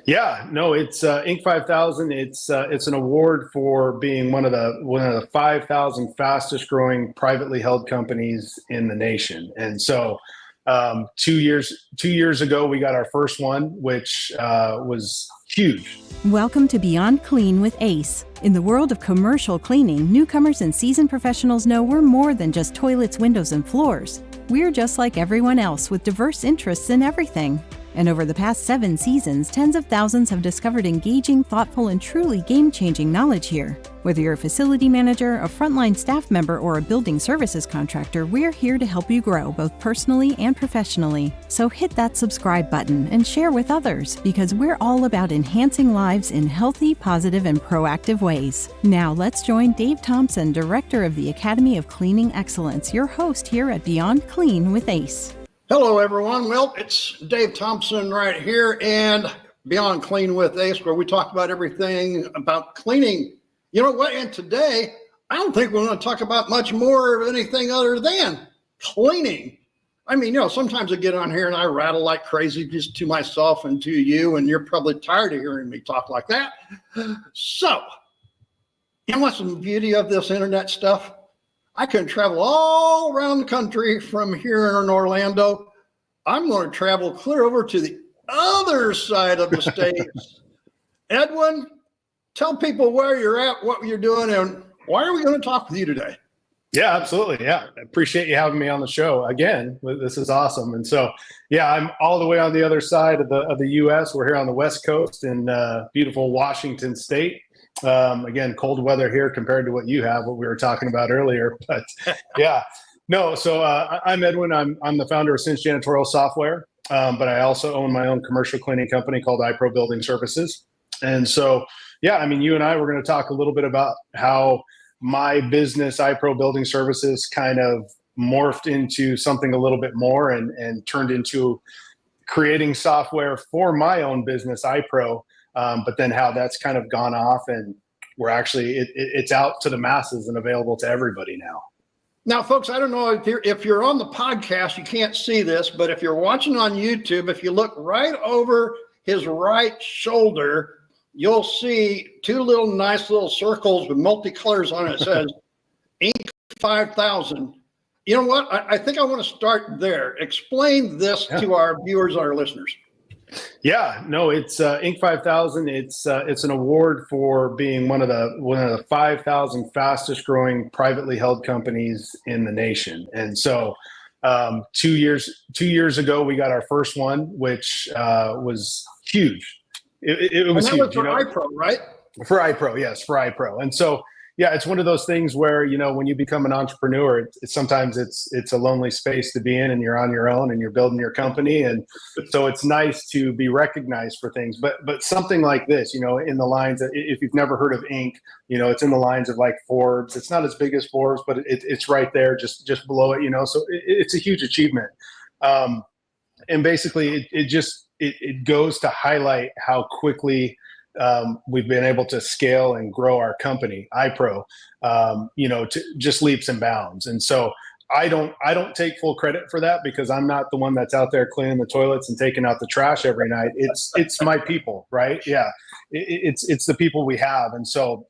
Yeah, no, it's Inc. 5000. It's an award for being one of the 5,000 fastest growing privately held companies in the nation. And so, 2 years ago, we got our first one, which was huge. Welcome to Beyond Clean with ACE. In the world of commercial cleaning, newcomers and seasoned professionals know we're more than just toilets, windows, and floors. We're just like everyone else with diverse interests in everything. And over the past 7 seasons, tens of thousands have discovered engaging, thoughtful, and truly game-changing knowledge here. Whether you're a facility manager, a frontline staff member, or a building services contractor, we're here to help you grow both personally and professionally. So hit that subscribe button and share with others, because we're all about enhancing lives in healthy, positive, and proactive ways. Now let's join Dave Thompson, Director of the Academy of Cleaning Excellence, your host here at Beyond Clean with ACE. Hello, everyone. Well, it's Dave Thompson right here and Beyond Clean with ACE, where we talk about everything about cleaning. You know what? And today, I don't think we're going to talk about much more of anything other than cleaning. I mean, sometimes I get on here and I rattle like crazy just to myself and to you, and you're probably tired of hearing me talk like that. So, what's the beauty of this internet stuff? I can travel all around the country from here in Orlando. I'm going to travel clear over to the other side of the states. Edwin, tell people where you're at, what you're doing, and why are we going to talk with you today? Yeah, absolutely. Yeah, I appreciate you having me on the show again. This is awesome. And so, yeah, I'm all the way on the other side of the U.S. We're here on the West Coast in beautiful Washington State. Again, cold weather here compared to what you have, what we were talking about earlier. But yeah, no. So I'm Edwin. I'm the founder of Cinch Janitorial software, but I also own my own commercial cleaning company called iPro Building Services. And so, yeah, I mean, you and I were going to talk a little bit about how my business, iPro Building Services, kind of morphed into something a little bit more and turned into creating software for my own business, iPro. But then how that's kind of gone off, and we're actually it's out to the masses and available to everybody now. Now, folks, I don't know if you're on the podcast, you can't see this, but if you're watching on YouTube, if you look right over his right shoulder, you'll see 2 nice little circles with multicolors on it. It says Inc. 5000. You know what? I think I want to start there. Explain this to our viewers and our listeners. Yeah, no, it's Inc. 5000. It's an award for being one of the 5,000 fastest growing privately held companies in the nation. And so, 2 years ago, we got our first one, which was huge. It was and that huge. Was for iPro, right? For iPro, yes, for iPro. And so, yeah, it's one of those things where, when you become an entrepreneur, sometimes it's a lonely space to be in, and you're on your own and you're building your company. And so it's nice to be recognized for things. But something like this, in the lines of, if you've never heard of Inc., it's in the lines of like Forbes. It's not as big as Forbes, but it's right there, just below it, so it's a huge achievement. And basically it goes to highlight how quickly we've been able to scale and grow our company, iPro, to just leaps and bounds. And so I don't take full credit for that, because I'm not the one that's out there cleaning the toilets and taking out the trash every night. It's my people, right? Yeah, it's the people we have. And so,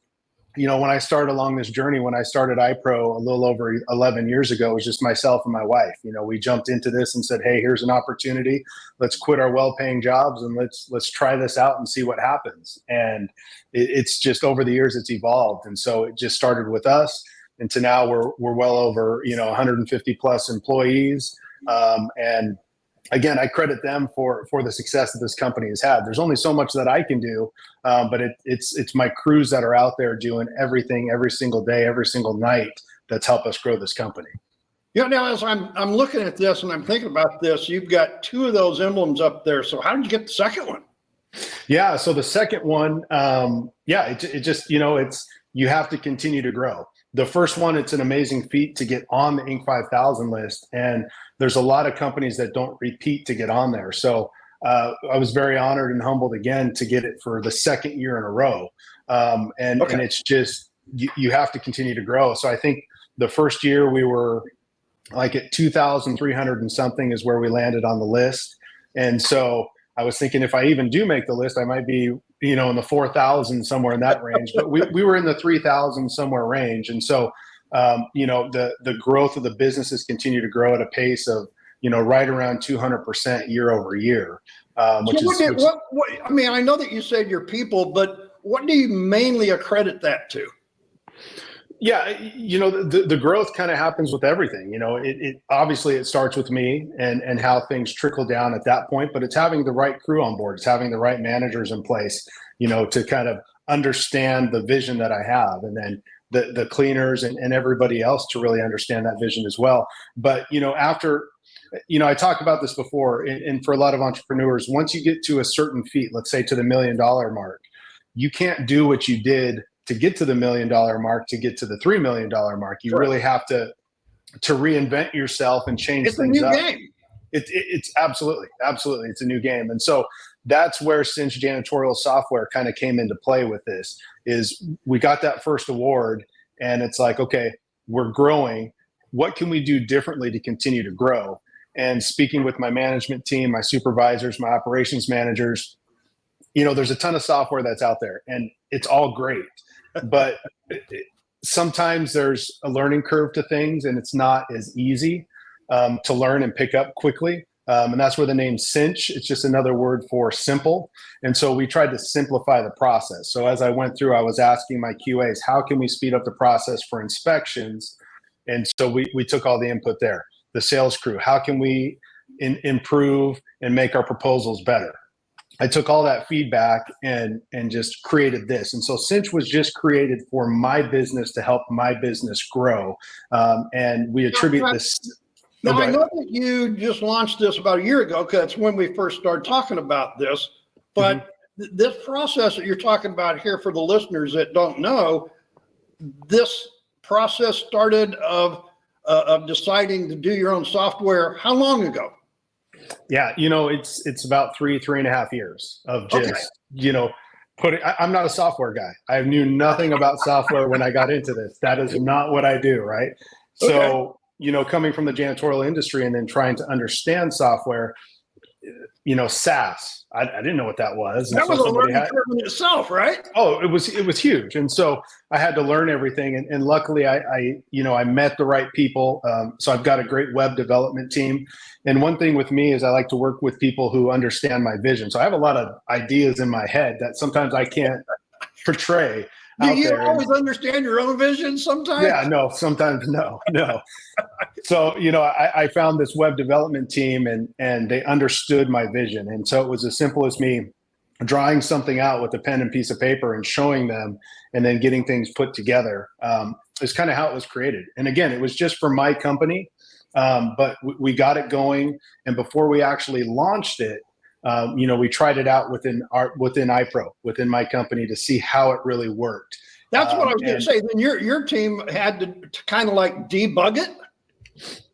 when I started along this journey, when I started iPro a little over 11 years ago, it was just myself and my wife. We jumped into this and said, hey, here's an opportunity. Let's quit our well-paying jobs and let's try this out and see what happens. And it's just, over the years, it's evolved. And so it just started with us. And to now we're well over, 150 plus employees. And again, I credit them for the success that this company has had. There's only so much that I can do, but it's my crews that are out there doing everything every single day, every single night, that's helped us grow this company. Now as I'm looking at this and I'm thinking about this, you've got 2 of those emblems up there. So how did you get the second one? Yeah, so the second one, it just, you have to continue to grow. The first one, it's an amazing feat to get on the Inc. 5000 list. And there's a lot of companies that don't repeat to get on there. So I was very honored and humbled again to get it for the second year in a row. And it's just, you have to continue to grow. So I think the first year we were like at 2,300 and something is where we landed on the list. And so I was thinking if I even do make the list, I might be, in the 4,000 somewhere in that range. But we were in the 3,000 somewhere range, and so the growth of the businesses continue to grow at a pace of right around 200% year over year. I mean, I know that you said your people, but what do you mainly accredit that to? Yeah, the growth kind of happens with everything. It obviously it starts with me and how things trickle down at that point, but it's having the right crew on board. It's having the right managers in place, to kind of understand the vision that I have, and then the cleaners and everybody else to really understand that vision as well. But, after, I talked about this before, and for a lot of entrepreneurs, once you get to a certain feat, let's say to the $1 million mark, you can't do what you did to get to the $1 million mark, to get to the $3 million mark. You really have to reinvent yourself and change things up. It's a new game. It's absolutely. It's a new game. And so that's where Cinch Janitorial software kind of came into play with this. Is we got that first award, and it's like, okay, we're growing. What can we do differently to continue to grow? And speaking with my management team, my supervisors, my operations managers, there's a ton of software that's out there, and it's all great. But sometimes there's a learning curve to things, and it's not as easy to learn and pick up quickly. And that's where the name Cinch, it's just another word for simple. And so we tried to simplify the process. So as I went through, I was asking my QAs, how can we speed up the process for inspections? And so we took all the input there. The sales crew, how can we improve and make our proposals better? I took all that feedback and just created this. And so Cinch was just created for my business to help my business grow. And we attribute this. Now, I know that you just launched this about a year ago, because that's when we first started talking about this. But this process that you're talking about here, for the listeners that don't know, this process started of deciding to do your own software how long ago? Yeah, it's about 3.5 years of just, I'm not a software guy. I knew nothing about software when I got into this. That is not what I do, right? Okay. So, coming from the janitorial industry and then trying to understand software, SaaS, I didn't know what that was. That was a learning curve in itself, right? Oh, it was huge. And so I had to learn everything. And luckily I met the right people. So I've got a great web development team. And one thing with me is I like to work with people who understand my vision. So I have a lot of ideas in my head that sometimes I can't portray. Do you always understand your own vision sometimes? Yeah, no, sometimes no. So, I found this web development team and they understood my vision. And so it was as simple as me drawing something out with a pen and piece of paper and showing them, and then getting things put together. Is kind of how it was created. And again, it was just for my company, but we got it going. And before we actually launched it, we tried it out within iPro, within my company, to see how it really worked. That's what I was going to say. Then your team had to kind of like debug it.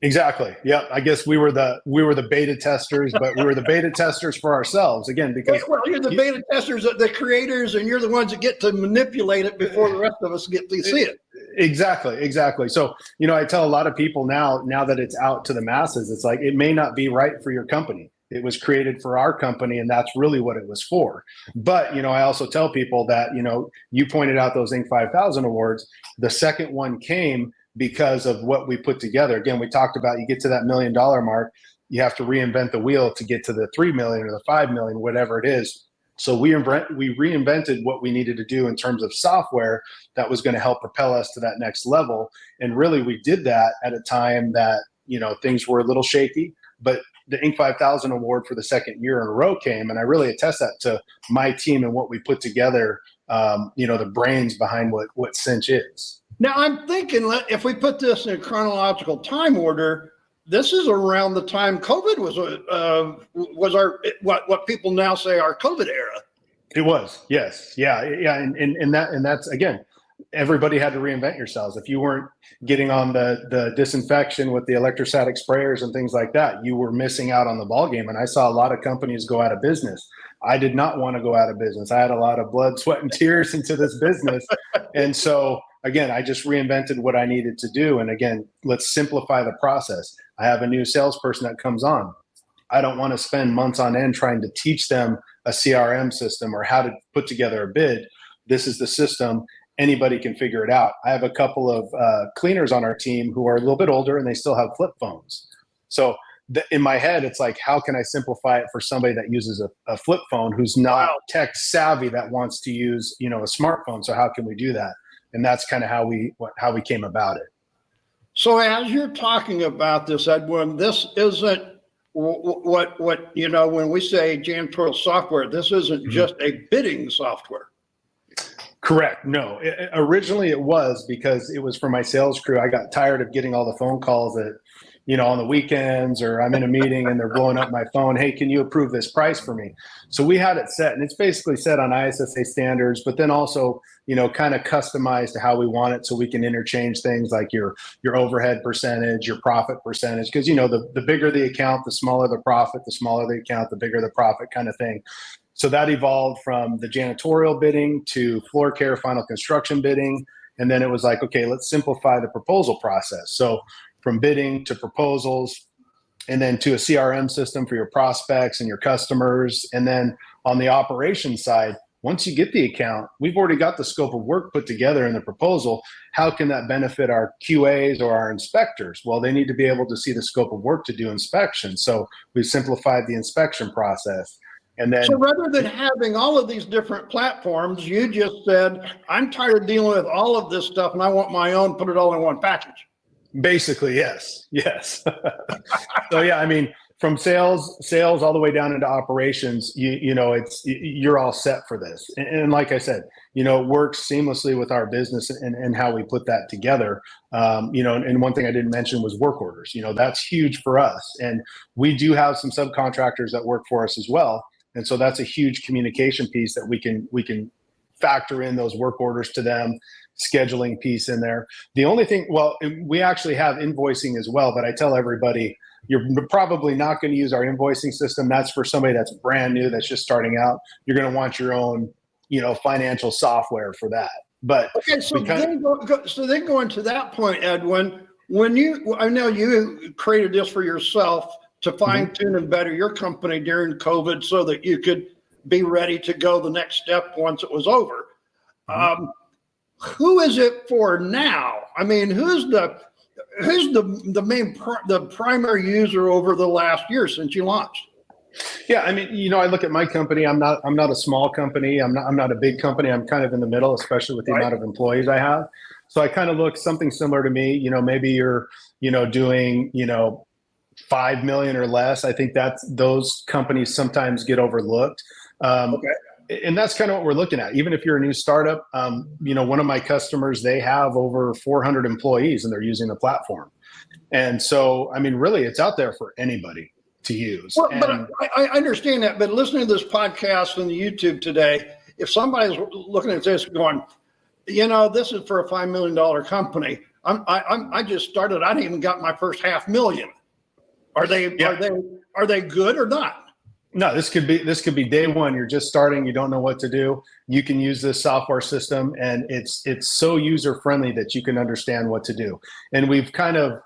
Exactly. Yeah. I guess we were the beta testers, but we were the beta testers for ourselves, again, because you're the beta testers, the creators, and you're the ones that get to manipulate it before the rest of us get to see it. Exactly. So, I tell a lot of people now that it's out to the masses, it's like, it may not be right for your company. It was created for our company, and that's really what it was for. But, I also tell people that, you pointed out those Inc. 5000 awards. The second one came because of what we put together. Again, we talked about, you get to that $1 million mark, you have to reinvent the wheel to get to the 3 million or the 5 million, whatever it is. So we reinvented what we needed to do in terms of software that was going to help propel us to that next level. And really, we did that at a time that, things were a little shaky, but the Inc. 5000 award for the second year in a row came, and I really attest that to my team and what we put together, the brains behind what Cinch is. Now, I'm thinking, if we put this in a chronological time order, this is around the time COVID was our what people now say our COVID era. It was, yes, yeah, and that's, again, everybody had to reinvent yourselves. If you weren't getting on the disinfection with the electrostatic sprayers and things like that, you were missing out on the ball game. And I saw a lot of companies go out of business. I did not want to go out of business. I had a lot of blood, sweat, and tears into this business. And so, again, I just reinvented what I needed to do. And again, let's simplify the process. I have a new salesperson that comes on. I don't want to spend months on end trying to teach them a CRM system or how to put together a bid. This is the system. Anybody can figure it out. I have a couple of cleaners on our team who are a little bit older and they still have flip phones. So in my head, it's like, how can I simplify it for somebody that uses a flip phone who's not tech savvy that wants to use, a smartphone? So how can we do that? And that's kind of how we came about it. So as you're talking about this, Edwin, this isn't what when we say janitorial software, this isn't just a bidding software. Correct. No, originally it was, because it was for my sales crew. I got tired of getting all the phone calls that, on the weekends, or I'm in a meeting and they're blowing up my phone. Hey, can you approve this price for me? So we had it set, and it's basically set on ISSA standards, but then also, kind of customized to how we want it, so we can interchange things like your overhead percentage, your profit percentage, because the bigger the account, the smaller the profit, the smaller the account, the bigger the profit, kind of thing. So that evolved from the janitorial bidding to floor care, final construction bidding. And then it was like, okay, let's simplify the proposal process. So from bidding to proposals, and then to a CRM system for your prospects and your customers. And then on the operations side, once you get the account, we've already got the scope of work put together in the proposal. How can that benefit our QAs or our inspectors? Well, they need to be able to see the scope of work to do inspections. So we've simplified the inspection process. And then, so rather than having all of these different platforms, you just said, I'm tired of dealing with all of this stuff and I want my own, put it all in one package. Basically, yes. So yeah, from sales all the way down into operations, you're all set for this. And like I said, it works seamlessly with our business and how we put that together. And one thing I didn't mention was work orders. That's huge for us. And we do have some subcontractors that work for us as well. And so that's a huge communication piece that we can factor in those work orders to them, scheduling piece in there. The only thing, we actually have invoicing as well, but I tell everybody, you're probably not going to use our invoicing system. That's for somebody that's brand new, that's just starting out. You're going to want your own, financial software for that. But okay, so then going to that point, Edwin, I know you created this for yourself to fine tune and better your company during COVID so that you could be ready to go the next step once it was over. Who is it for now? Who's the primary user over the last year since you launched? Yeah, I look at my company. I'm not a small company. I'm not a big company. I'm kind of in the middle, especially with the amount of employees I have. So I kind of look something similar to me. Maybe you're, doing, 5 million or less. I think those companies sometimes get overlooked. And that's kind of what we're looking at. Even if you're a new startup, one of my customers, they have over 400 employees and they're using the platform. And so, really, it's out there for anybody to use. Well, but I understand that. But listening to this podcast and the YouTube today, if somebody's looking at this going, this is for a $5 million company. I just started. I didn't even got my first $500,000. Are they good or not? No, this could be day one. You're just starting. You don't know what to do. You can use this software system, and it's so user friendly that you can understand what to do. And we've kind of,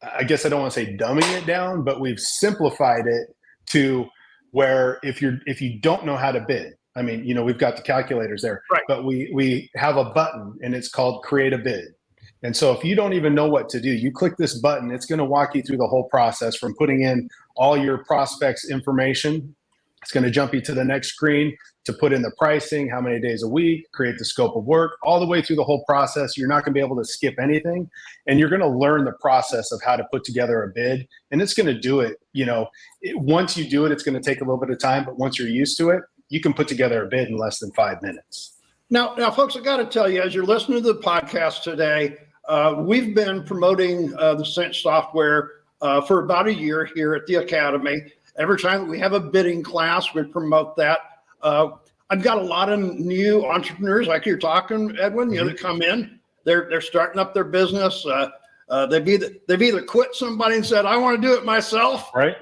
I guess I don't want to say dumbing it down, but we've simplified it to where if you don't know how to bid, we've got the calculators there, right? But we have a button, and it's called Create a Bid. And so if you don't even know what to do, you click this button, it's going to walk you through the whole process from putting in all your prospects information. It's going to jump you to the next screen to put in the pricing, how many days a week, create the scope of work, all the way through the whole process. You're not going to be able to skip anything. And you're going to learn the process of how to put together a bid. And it's going to do it, once you do it, it's going to take a little bit of time. But once you're used to it, you can put together a bid in less than 5 minutes. Now, folks, I got to tell you, as you're listening to the podcast today, we've been promoting the Cinch software for about a year here at the Academy. Every time we have a bidding class, we promote that. I've got a lot of new entrepreneurs, like you're talking, Edwin, that come in. They're starting up their business. They've either quit somebody and said, I want to do it myself. Right.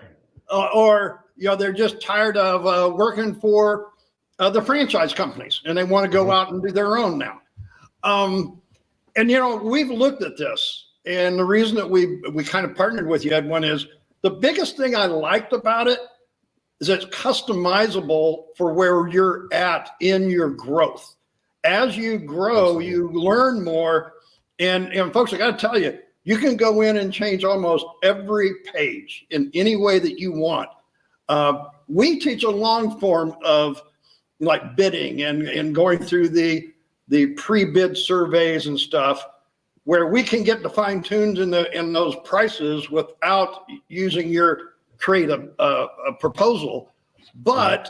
Or they're just tired of working for the franchise companies, and they want to go out and do their own now. And we've looked at this, and the reason that we kind of partnered with you, Edwin, is The biggest thing I liked about it is it's customizable for where you're at in your growth. As you grow, you learn more. And folks, I got to tell you, you can go in and change almost every page in any way that you want. We teach a long form of like bidding and going through the pre-bid surveys and stuff, where we can get the fine tuned in those prices without using your create a proposal. But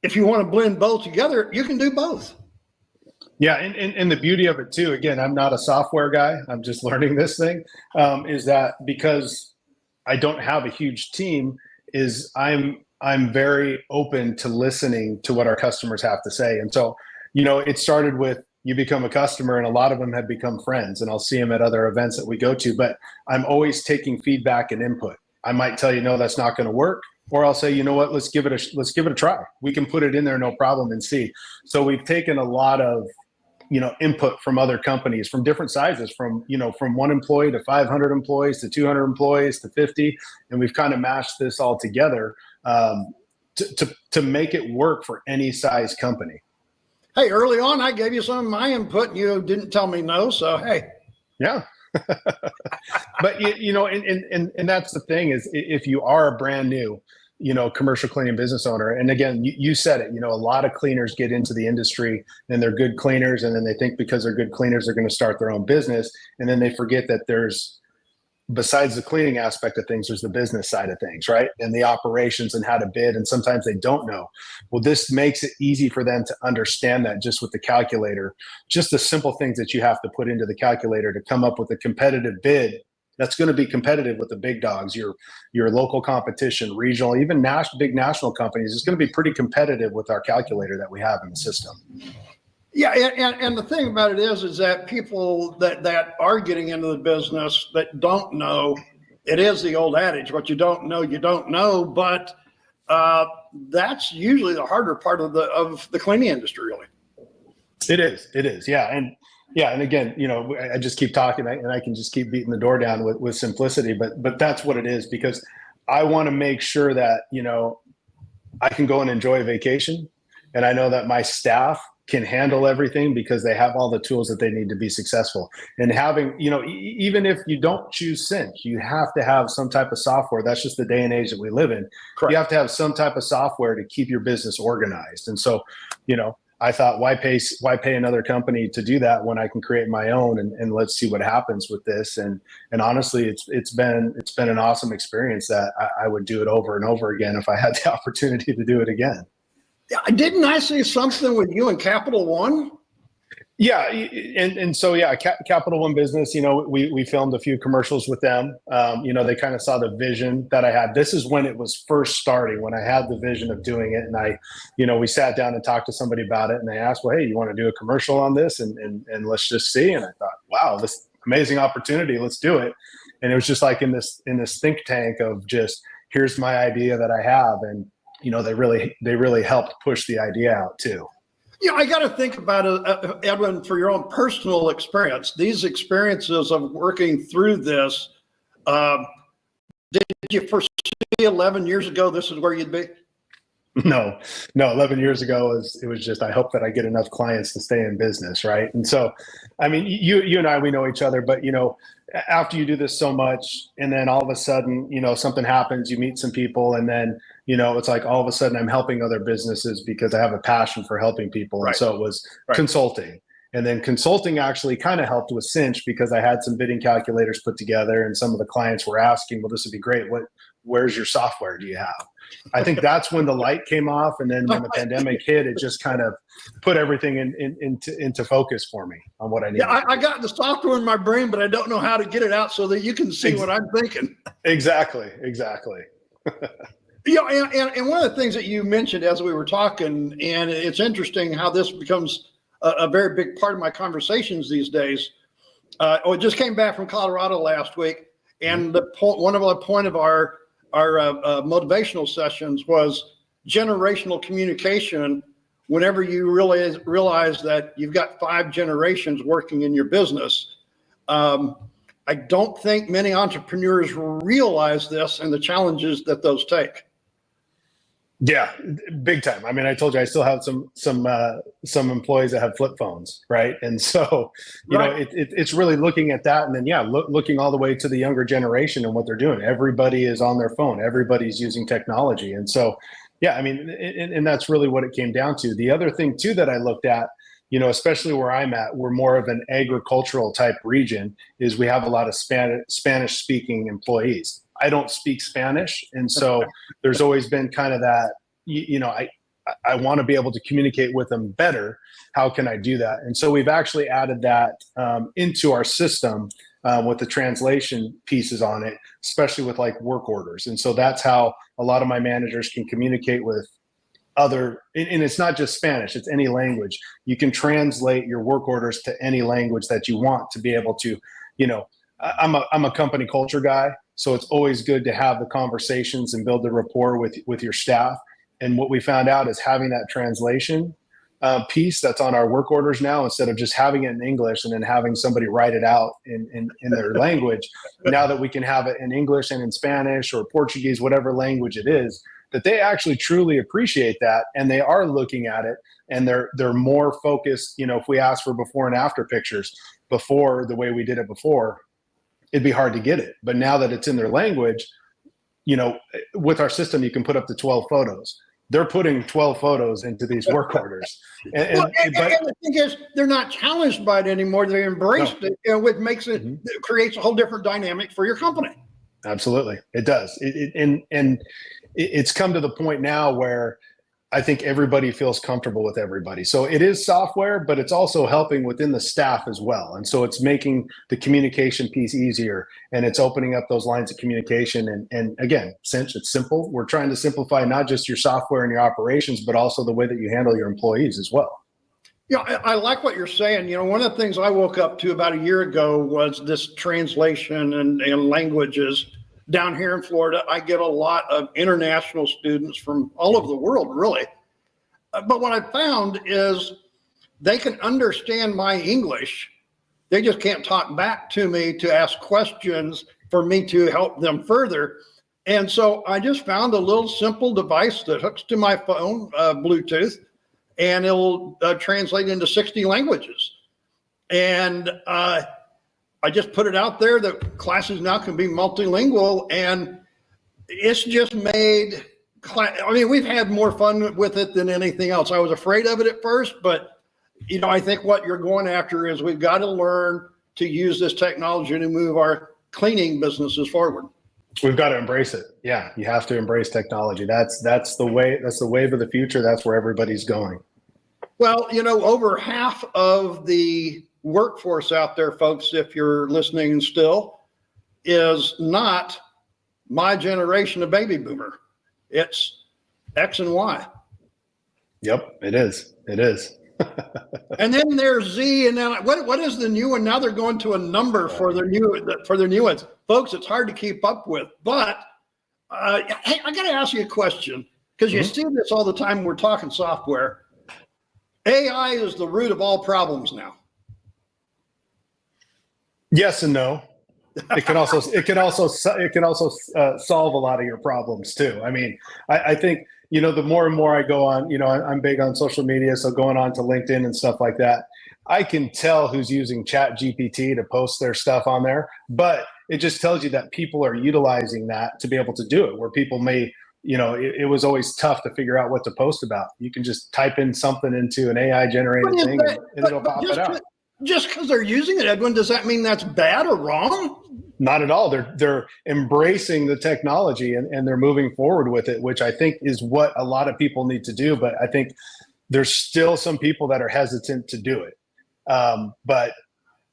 if you want to blend both together, you can do both. Yeah, and the beauty of it too, again, I'm not a software guy, I'm just learning this thing, is that because I don't have a huge team, is I'm very open to listening to what our customers have to say. And so, it started with you become a customer, and a lot of them have become friends, and I'll see them at other events that we go to, but I'm always taking feedback and input. I might tell you, no, that's not going to work. Or I'll say, you know what, let's give it a try. We can put it in there, no problem, and see. So we've taken a lot of, input from other companies from different sizes, from 1 employee to 500 employees to 200 employees to 50. And we've kind of mashed this all together to make it work for any size company. Hey, early on, I gave you some of my input and you didn't tell me no. So, hey. Yeah. But, and that's the thing is, if you are a brand new, commercial cleaning business owner. And again, you said it, a lot of cleaners get into the industry and they're good cleaners. And then they think because they're good cleaners, they're going to start their own business. And then they forget that besides the cleaning aspect of things, there's the business side of things, right? And the operations and how to bid. And sometimes they don't know. Well, this makes it easy for them to understand that just with the calculator, just the simple things that you have to put into the calculator to come up with a competitive bid that's going to be competitive with the big dogs, your local competition, regional, even big national companies. It's going to be pretty competitive with our calculator that we have in the system. Yeah, and the thing about it is that people that are getting into the business that don't know, it is the old adage, what you don't know, you don't know. But that's usually the harder part of the cleaning industry, really. It is, yeah. And again, I just keep talking and I can just keep beating the door down with simplicity, but that's what it is, because I want to make sure that, I can go and enjoy a vacation, and I know that my staff can handle everything because they have all the tools that they need to be successful. And having, even if you don't choose Cinch, you have to have some type of software. That's just the day and age that we live in. Correct. You have to have some type of software to keep your business organized. And so, I thought, why pay another company to do that when I can create my own, and let's see what happens with this. And honestly, it's been an awesome experience that I would do it over and over again if I had the opportunity to do it again. Yeah, didn't I see something with you and Capital One? Yeah, and so yeah, Capital One Business. We filmed a few commercials with them. They kind of saw the vision that I had. This is when it was first starting, when I had the vision of doing it, and we sat down and talked to somebody about it, and they asked, well, hey, you want to do a commercial on this, and let's just see. And I thought, wow, this amazing opportunity, let's do it. And it was just like in this think tank of just, here's my idea that I have, and they really helped push the idea out too. I got to think about it, Edwin, for your own personal experience. These experiences of working through this, did you foresee 11 years ago this is where you'd be? No. 11 years ago, it was just, I hope that I get enough clients to stay in business, right? And so, I mean, you and I, we know each other, but after you do this so much, and then all of a sudden, something happens, you meet some people, and then, it's like all of a sudden I'm helping other businesses because I have a passion for helping people. Right. And so it was consulting. And then consulting actually kind of helped with Cinch because I had some bidding calculators put together, and some of the clients were asking, well, this would be great. Where's your software do you have? I think that's when the light came off. And then when the pandemic hit, it just kind of put everything into focus for me on what I need. Yeah, I got the software in my brain, but I don't know how to get it out so that you can see what I'm thinking. Exactly. And one of the things that you mentioned as we were talking, and it's interesting how this becomes a very big part of my conversations these days. I just came back from Colorado last week, and one of our motivational sessions was generational communication. Whenever you realize that you've got 5 generations working in your business, I don't think many entrepreneurs realize this and the challenges that those take. Yeah, big time. I mean, I told you I still have some employees that have flip phones, right? And so, it's really looking at that, and then looking all the way to the younger generation and what they're doing. Everybody is on their phone. Everybody's using technology, and so, I mean, and that's really what it came down to. The other thing too that I looked at, especially where I'm at, we're more of an agricultural type region. Is we have a lot of Spanish speaking employees. I don't speak Spanish. And so there's always been kind of that, I want to be able to communicate with them better. How can I do that? And so we've actually added that into our system with the translation pieces on it, especially with like work orders. And so that's how a lot of my managers can communicate with other, and it's not just Spanish, it's any language. You can translate your work orders to any language that you want to be able to, I'm a company culture guy. So it's always good to have the conversations and build the rapport with your staff. And what we found out is having that translation piece that's on our work orders now, instead of just having it in English and then having somebody write it out in their language, now that we can have it in English and in Spanish or Portuguese, whatever language it is, that they actually truly appreciate that. And they are looking at it and they're more focused. If we ask for before and after pictures before the way we did it before, it'd be hard to get it. But now that it's in their language, with our system, you can put up to 12 photos. They're putting 12 photos into these work orders. And the thing is, they're not challenged by it anymore. They embraced it, which makes it, it creates a whole different dynamic for your company. Absolutely. It does. It's come to the point now where I think everybody feels comfortable with everybody. So it is software, but it's also helping within the staff as well. And so it's making the communication piece easier, and it's opening up those lines of communication. And again, Cinch, it's simple. We're trying to simplify not just your software and your operations, but also the way that you handle your employees as well. Yeah, I like what you're saying. One of the things I woke up to about a year ago was this translation and languages. Down here in Florida, I get a lot of international students from all over the world, really. But what I found is they can understand my English. They just can't talk back to me to ask questions for me to help them further. And so I just found a little simple device that hooks to my phone, Bluetooth, and it'll translate into 60 languages. And I just put it out there that classes now can be multilingual, and it's just made, we've had more fun with it than anything else. I was afraid of it at first, but, I think what you're going after is we've got to learn to use this technology to move our cleaning businesses forward. We've got to embrace it. Yeah, you have to embrace technology. That's the way. That's the wave of the future. That's where everybody's going. Well, over half of the workforce out there, folks, if you're listening still, is not my generation of baby boomer. It's X and Y. Yep, it is. It is. And then there's Z, and then what is the new one? Now they're going to a number for their new ones. Folks, it's hard to keep up with. But hey, I got to ask you a question, because you see this all the time when we're talking software. AI is the root of all problems now. Yes and no. It can also solve a lot of your problems too. I mean, I think, the more and more I go on, I'm big on social media, so going on to LinkedIn and stuff like that, I can tell who's using Chat GPT to post their stuff on there, but it just tells you that people are utilizing that to be able to do it, where people may, it was always tough to figure out what to post about. You can just type in something into an AI generated thing and it'll pop it out. Just because they're using it, Edwin, does that mean that's bad or wrong? Not at all. They're embracing the technology and they're moving forward with it, which I think is what a lot of people need to do. But I think there's still some people that are hesitant to do it. But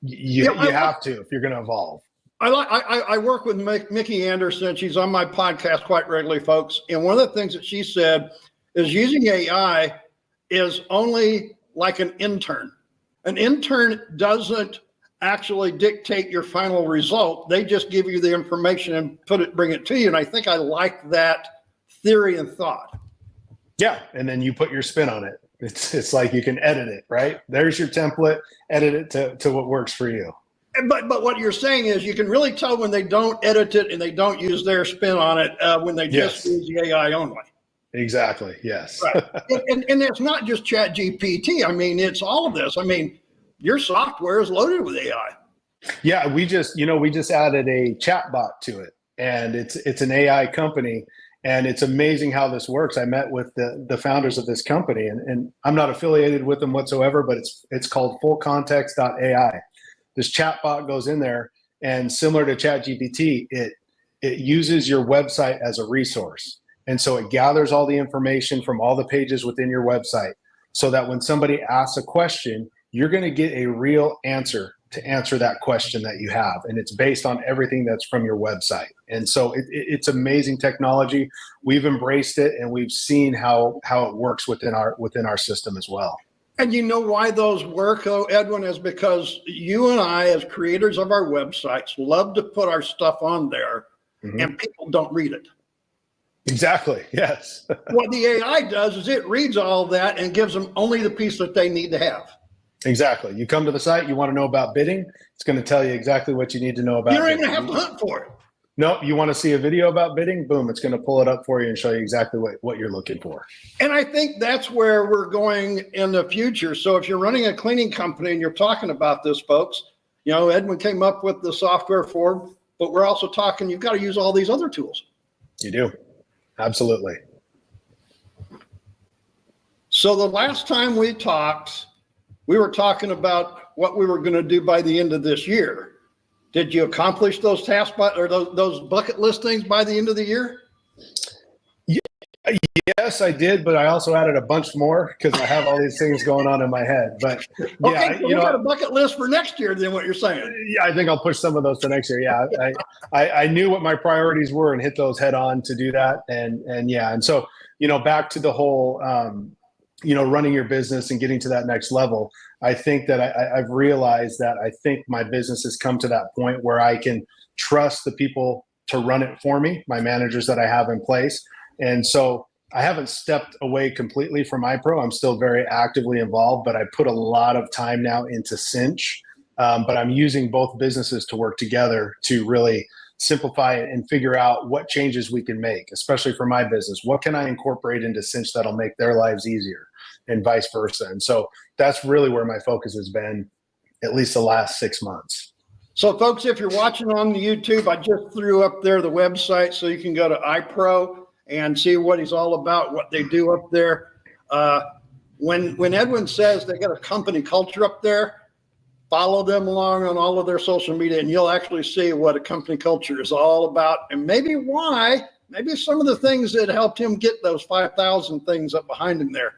you have to if you're going to evolve. I work with Mickey Anderson. She's on my podcast quite regularly, folks. And one of the things that she said is using AI is only like an intern. An intern doesn't actually dictate your final result. They just give you the information and bring it to you. And I think I like that theory and thought. Yeah. And then you put your spin on it. It's like you can edit it, right? There's your template, edit it to what works for you. But what you're saying is you can really tell when they don't edit it and they don't use their spin on it when they just use the AI only. Exactly. Yes. Right. And it's not just Chat GPT. I mean, it's all of this. I mean, your software is loaded with AI. Yeah, we just added a chat bot to it, and it's an AI company, and it's amazing how this works. I met with the founders of this company, and I'm not affiliated with them whatsoever, but it's called fullcontext.ai. This chat bot goes in there, and similar to ChatGPT, it uses your website as a resource. And so it gathers all the information from all the pages within your website so that when somebody asks a question, you're going to get a real answer to answer that question that you have. And it's based on everything that's from your website. And so it's amazing technology. We've embraced it, and we've seen how it works within our system as well. And you know why those work, though, Edwin, is because you and I, as creators of our websites, love to put our stuff on there, and people don't read it. Exactly. Yes. What the AI does is it reads all of that and gives them only the piece that they need to have. Exactly. You come to the site, you want to know about bidding, it's going to tell you exactly what you need to know about. You don't bidding. even have to hunt for it. No, you want to see a video about bidding? Boom, it's going to pull it up for you and show you exactly what you're looking for. And I think that's where we're going in the future. So if you're running a cleaning company and you're talking about this, folks, you know, Edwin came up with the software for, but we're also talking, you've got to use all these other tools. You do. Absolutely. So the last time we talked, we were talking about what we were going to do by the end of this year. Did you accomplish those tasks or those bucket list things by the end of the year? Yes, I did, but I also added a bunch more because I have all these things going on in my head. But yeah, okay, so you got a bucket list for next year, then what you're saying? Yeah, I think I'll push some of those to next year. Yeah, I knew what my priorities were and hit those head on to do that. And so, you know, back to the whole, you know, running your business and getting to that next level. I think that I've realized that I think my business has come to that point where I can trust the people to run it for me, my managers that I have in place. And so I haven't stepped away completely from iPro. I'm still very actively involved, but I put a lot of time now into Cinch. But I'm using both businesses to work together to really simplify it and figure out what changes we can make, especially for my business. What can I incorporate into Cinch that'll make their lives easier and vice versa? And so that's really where my focus has been at least the last 6 months. So folks, if you're watching on the YouTube, I just threw up there the website so you can go to iPro and see what he's all about, what they do up there. When Edwin says they got a company culture up there, follow them along on all of their social media, and you'll actually see what a company culture is all about, and maybe some of the things that helped him get those 5,000 things up behind him there.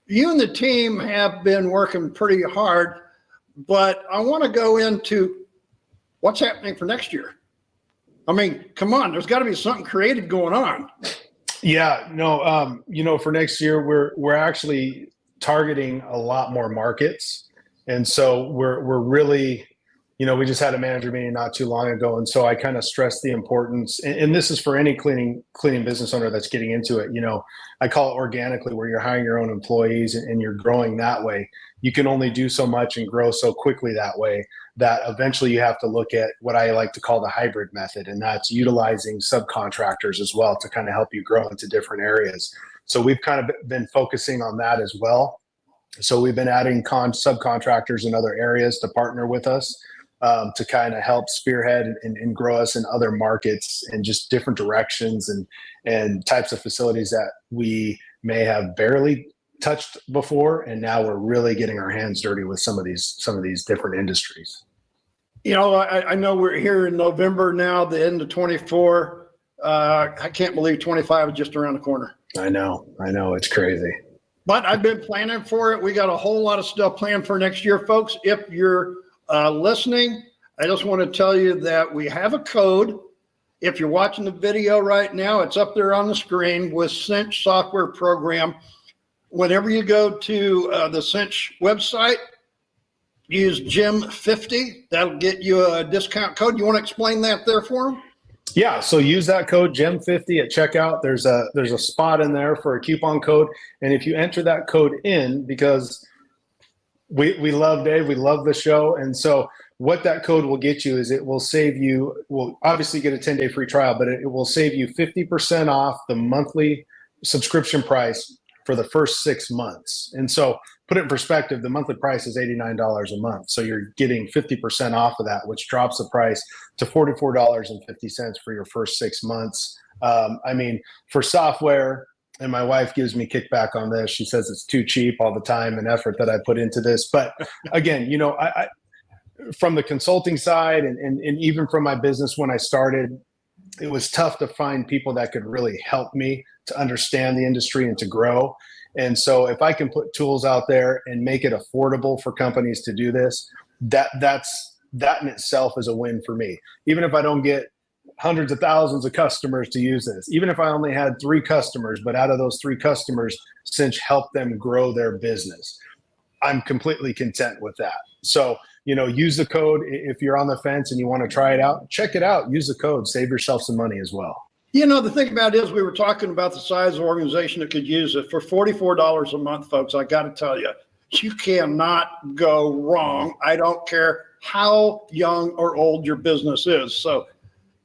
You and the team have been working pretty hard, but I want to go into what's happening for next year. I mean, come on, there's got to be something creative going on. Yeah, no, you know, for next year, we're actually targeting a lot more markets. And so we're really, you know, we just had a manager meeting not too long ago. And so I kind of stressed the importance, and this is for any cleaning business owner that's getting into it. You know, I call it organically, where you're hiring your own employees and you're growing that way. You can only do so much and grow so quickly that way that eventually you have to look at what I like to call the hybrid method. And that's utilizing subcontractors as well to kind of help you grow into different areas. So we've kind of been focusing on that as well. So we've been adding subcontractors in other areas to partner with us to kind of help spearhead and grow us in other markets and just different directions and types of facilities that we may have barely touched before. And now we're really getting our hands dirty with some of these different industries. You know, I know we're here in November now, the end of 24. I can't believe 25 is just around the corner. I know. It's crazy. But I've been planning for it. We got a whole lot of stuff planned for next year, folks. If you're listening, I just want to tell you that we have a code. If you're watching the video right now, it's up there on the screen with Cinch software program. Whenever you go to the Cinch website, use GEM50. That'll get you a discount code. You want to explain that there for them? Yeah, so use that code GEM50 at checkout. There's a spot in there for a coupon code, and if you enter that code in, because We love Dave. We love the show. And so what that code will get you is it will save you, will obviously get a 10-day free trial, but it will save you 50% off the monthly subscription price for the first 6 months. And so put it in perspective, the monthly price is $89 a month. So you're getting 50% off of that, which drops the price to $44.50 for your first 6 months. I mean, for software, and my wife gives me kickback on this. She says it's too cheap, all the time and effort that I put into this. But again, you know, I from the consulting side and even from my business when I started, it was tough to find people that could really help me to understand the industry and to grow. And so if I can put tools out there and make it affordable for companies to do this, that in itself is a win for me. Even if I don't get hundreds of thousands of customers to use this, even if I only had 3 customers, but out of those 3 customers, Cinch helped them grow their business, I'm completely content with that. So, you know, use the code. If you're on the fence and you want to try it out, check it out, use the code, save yourself some money as well. You know, the thing about it is we were talking about the size of organization that could use it. For $44 a month, folks, I got to tell you, you cannot go wrong. I don't care how young or old your business is. So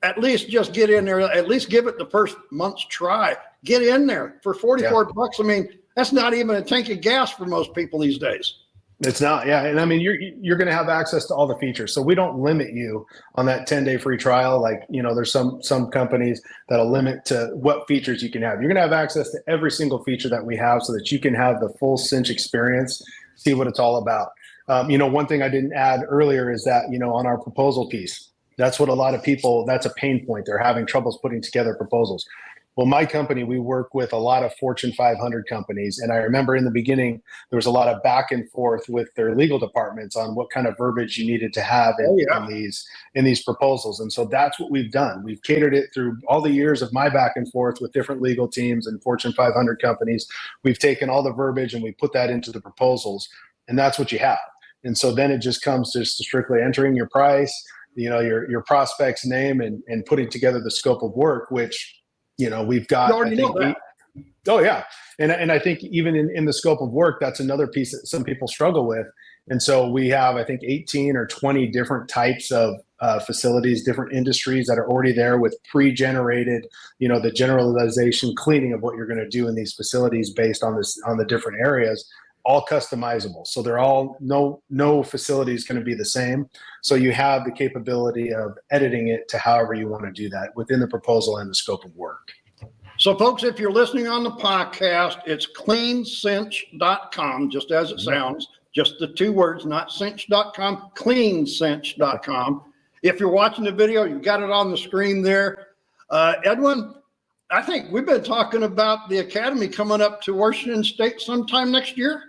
at least just get in there, at least give it the first month's try. Get in there for 44 bucks. I mean, that's not even a tank of gas for most people these days. It's not, yeah. And I mean, you're going to have access to all the features. So we don't limit you on that 10-day free trial. Like, you know, there's some companies that'll limit to what features you can have. You're going to have access to every single feature that we have so that you can have the full Cinch experience, see what it's all about. You know, one thing I didn't add earlier is that, you know, on our proposal piece, that's what a lot of people, that's a pain point. They're having troubles putting together proposals. Well, my company, we work with a lot of Fortune 500 companies. And I remember in the beginning, there was a lot of back and forth with their legal departments on what kind of verbiage you needed to have in these proposals. And so that's what we've done. We've catered it through all the years of my back and forth with different legal teams and Fortune 500 companies. We've taken all the verbiage and we put that into the proposals, and that's what you have. And so then it just comes to strictly entering your price, you know, your prospect's name and putting together the scope of work, which, you know, we've got, oh yeah. And I think even in the scope of work, that's another piece that some people struggle with. And so we have, I think, 18 or 20 different types of facilities, different industries that are already there with pre-generated, you know, the generalization cleaning of what you're going to do in these facilities based on the different areas, all customizable. So they're all, no facility is going to be the same. So you have the capability of editing it to however you want to do that within the proposal and the scope of work. So folks, if you're listening on the podcast, it's cleancinch.com, just as it sounds, just the 2 words, not cinch.com, cleancinch.com. If you're watching the video, you've got it on the screen there. Edwin, I think we've been talking about the Academy coming up to Washington State sometime next year.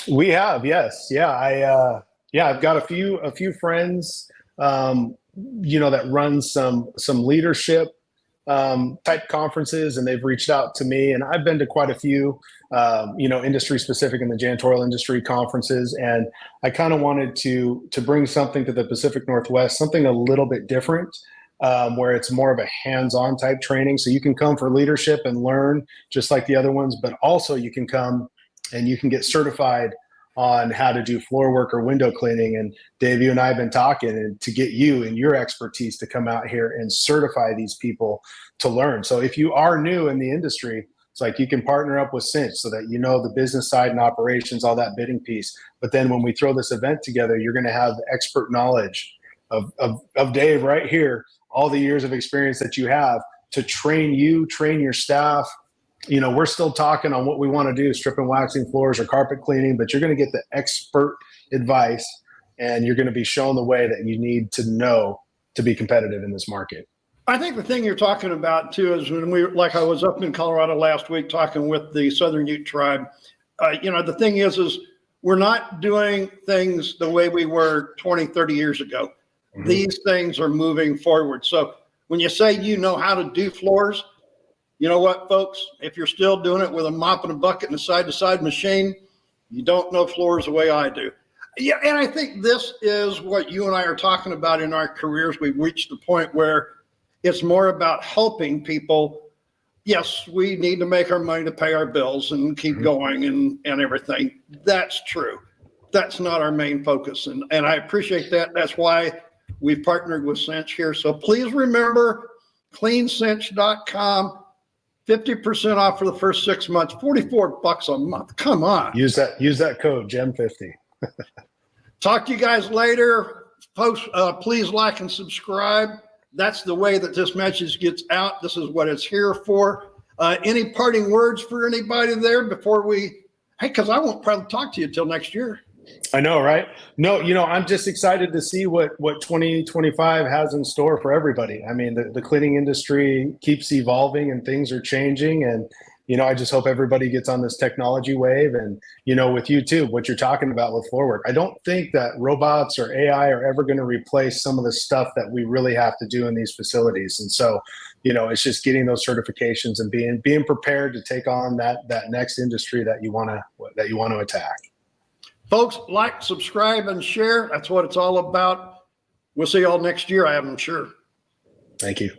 We have, yes. Yeah. I've got a few friends, you know, that run some leadership type conferences, and they've reached out to me, and I've been to quite a few, you know, industry specific in the janitorial industry conferences. And I kind of wanted to bring something to the Pacific Northwest, something a little bit different, where it's more of a hands-on type training. So you can come for leadership and learn just like the other ones, but also you can come and you can get certified on how to do floor work or window cleaning. And Dave, you and I have been talking, and to get you and your expertise to come out here and certify these people to learn. So if you are new in the industry, it's like you can partner up with Cinch so that you know the business side and operations, all that bidding piece. But then when we throw this event together, you're going to have the expert knowledge of Dave right here, all the years of experience that you have to train you, train your staff. You know, we're still talking on what we want to do, stripping, waxing floors or carpet cleaning, but you're going to get the expert advice, and you're going to be shown the way that you need to know to be competitive in this market. I think the thing you're talking about too is when I was up in Colorado last week talking with the Southern Ute tribe. You know, the thing is we're not doing things the way we were 20, 30 years ago. Mm-hmm. These things are moving forward. So when you say you know how to do floors, you know what, folks? If you're still doing it with a mop and a bucket and a side-to-side machine, you don't know floors the way I do. Yeah, and I think this is what you and I are talking about in our careers. We've reached the point where it's more about helping people. Yes, we need to make our money to pay our bills and keep going and everything. That's true. that's not our main focus. And I appreciate that. That's why we've partnered with Cinch here. So please remember cleancinch.com, 50% off for the first 6 months, $44 a month. Come on. Use that code GEM50. Talk to you guys later. Folks, please like and subscribe. That's the way that this message gets out. This is what it's here for. Any parting words for anybody there before hey, because I won't probably talk to you until next year. I know, right? No, I'm just excited to see what 2025 has in store for everybody. I mean, the cleaning industry keeps evolving and things are changing. And, I just hope everybody gets on this technology wave. And, with you too, what you're talking about with Forward, I don't think that robots or AI are ever going to replace some of the stuff that we really have to do in these facilities. And so, it's just getting those certifications and being prepared to take on that next industry that you want to attack. Folks, like, subscribe, and share. That's what it's all about. We'll see y'all next year, I'm sure. Thank you.